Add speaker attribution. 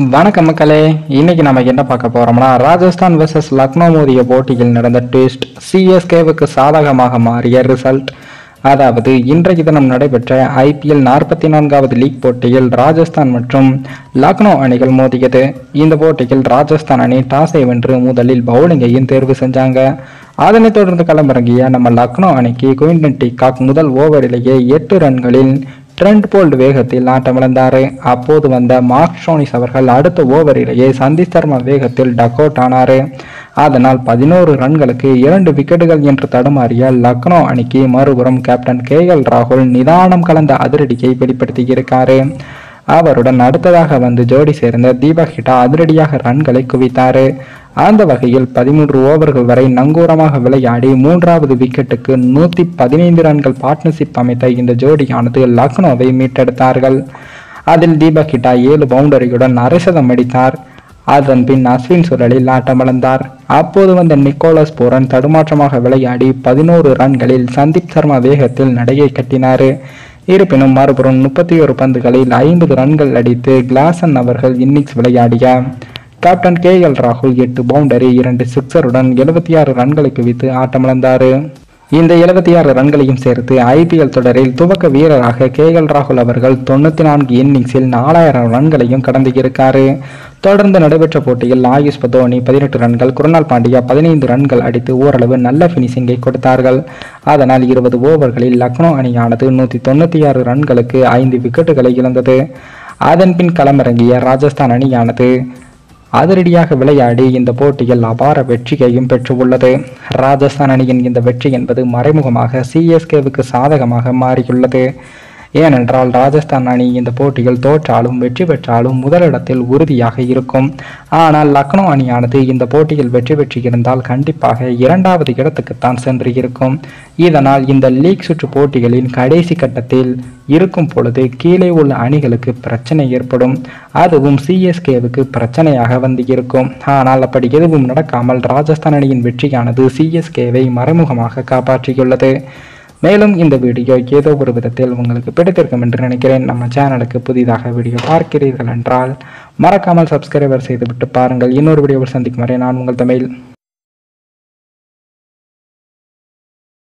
Speaker 1: வணக்கம் மக்களே. இன்னைக்கு நம்ம என்ன பார்க்க போறோம்னா, ராஜஸ்தான் வெர்சஸ் லக்னோ மோதிய போட்டியில் நடந்த ட்விஸ்ட், சிஎஸ்கேவுக்கு சாதகமாக மாறிய ரிசல்ட். அதாவது இன்றைக்கு தினம் நடைபெற்ற ஐபிஎல் 44வது லீக் போட்டியில் ராஜஸ்தான் மற்றும் லக்னோ அணிகள் மோதியது. இந்த போட்டியில் ராஜஸ்தான் அணி டாஸை வென்று முதலில் பவுலிங்கையும் தேர்வு செஞ்சாங்க. அதனைத் தொடர்ந்து களமிறங்கிய நம்ம லக்னோ அணிக்கு குவிண்டன் டிகாக் முதல் ஓவரிலேயே 8 ரன்களில் ட்ரெண்ட் போல்ட் வேகத்தில் ஆட்டமிழந்தார். அப்போது வந்த மார்க் ஸ்டோனிஸ் அவர்கள் அடுத்த ஓவரிலேயே சந்தீப் சர்மா வேகத்தில் டக் அவுட் ஆனார். அதனால் 11 ரன்களுக்கு 2 விக்கெட்டுகள் என்று தடுமாறிய லக்னோ அணிக்கு மறுபுறம் கேப்டன் KL ராகுல் நிதானம் கலந்த அதிரடியை வெளிப்படுத்தியிருக்காரு. அவருடன் அடுத்ததாக வந்து ஜோடி சேர்ந்த தீபக் ஹிட்டா அதிரடியாக ரன்களை குவித்தார். அந்த வகையில் 13 ஓவர்கள் வரை நங்கூரமாக விளையாடி 3வது விக்கெட்டுக்கு 115 ரன்கள் பார்ட்னர்ஷிப் அமைத்த இந்த ஜோடியானது லக்னோவை மீட்டெடுத்தார்கள். அதில் தீபக் ஹிட்டா 7 பவுண்டரியுடன் அரை சதம் அடித்தார். அதன் பின் அஸ்வின் சுழலில் ஆட்டமிழந்தார். அப்போது வந்த நிக்கோலஸ் பூரன் தடுமாற்றமாக விளையாடி 11 ரன்களில் சந்தீப் சர்மா வேகத்தில் நடையை கட்டினார். இருப்பினும் மறுபுறம் 31 பந்துகளில் 50 ரன்கள் அடித்து கிளாசன் அவர்கள் இன்னிங்ஸ் விளையாடிய கேப்டன் KL ராகுல் 8 பவுண்டரி 2 சிக்ஸருடன் 76 ரன்களை குவித்து ஆட்டமிழந்தார். இந்த 76 ரன்களையும் சேர்த்து ஐபிஎல் தொடரில் துவக்க வீரராக KL ராகுல் அவர்கள் 94 இன்னிங்ஸில் 4000 ரன்களையும் கடந்து இருக்காரு. தொடர்ந்து நடைபெற்ற போட்டியில் ஆயுஷ் பதோனி 18 ரன்கள், குருணால் பாண்டியா 15 ரன்கள் அடித்து ஓரளவு நல்ல பினிஷிங்கை கொடுத்தார்கள். அதனால் 20 ஓவர்களில் லக்னோ அணியானது 196 ரன்களுக்கு 5 விக்கெட்டுகளை இழந்தது. அதன் பின் களமிறங்கிய ராஜஸ்தான் அணியானது அதிரடியாக விளையாடி இந்த போட்டியில் அபார வெற்றியையும் பெற்றுள்ளது. ராஜஸ்தான் அணியின் இந்த வெற்றி என்பது மறைமுகமாக சிஎஸ்கேவுக்கு சாதகமாக மாறியுள்ளது. ஏனென்றால் ராஜஸ்தான் அணி இந்த போட்டியில் தோற்றாலும் வெற்றி பெற்றாலும் முதலிடத்தில் உறுதியாக இருக்கும். ஆனால் லக்னோ அணியானது இந்த போட்டியில் வெற்றி பெற்றிருந்தால் கண்டிப்பாக 2வது இடத்துக்குத்தான் சென்று இருக்கும். இதனால் இந்த லீக் சுற்று போட்டிகளின் கடைசி கட்டத்தில் இருக்கும் பொழுது கீழே உள்ள அணிகளுக்கு பிரச்சனை ஏற்படும். அதுவும் சிஎஸ்கேவுக்கு பிரச்சனையாக வந்து இருக்கும். ஆனால் அப்படி எதுவும் நடக்காமல் ராஜஸ்தான் அணியின் வெற்றியானது சிஎஸ்கேவை மறைமுகமாக காப்பாற்றியுள்ளது. மேலும் இந்த வீடியோ ஏதோ ஒரு விதத்தில் உங்களுக்கு பிடித்திருக்கும் என்று நினைக்கிறேன். நம்ம சேனலுக்கு புதிதாக வீடியோ பார்க்கிறீர்கள் என்றால் மறக்காமல் சப்ஸ்கிரைபர் செய்துவிட்டு பாருங்கள். இன்னொரு வீடியோவில் சந்திக்கும் வரை நான் உங்கள் தமிழ்.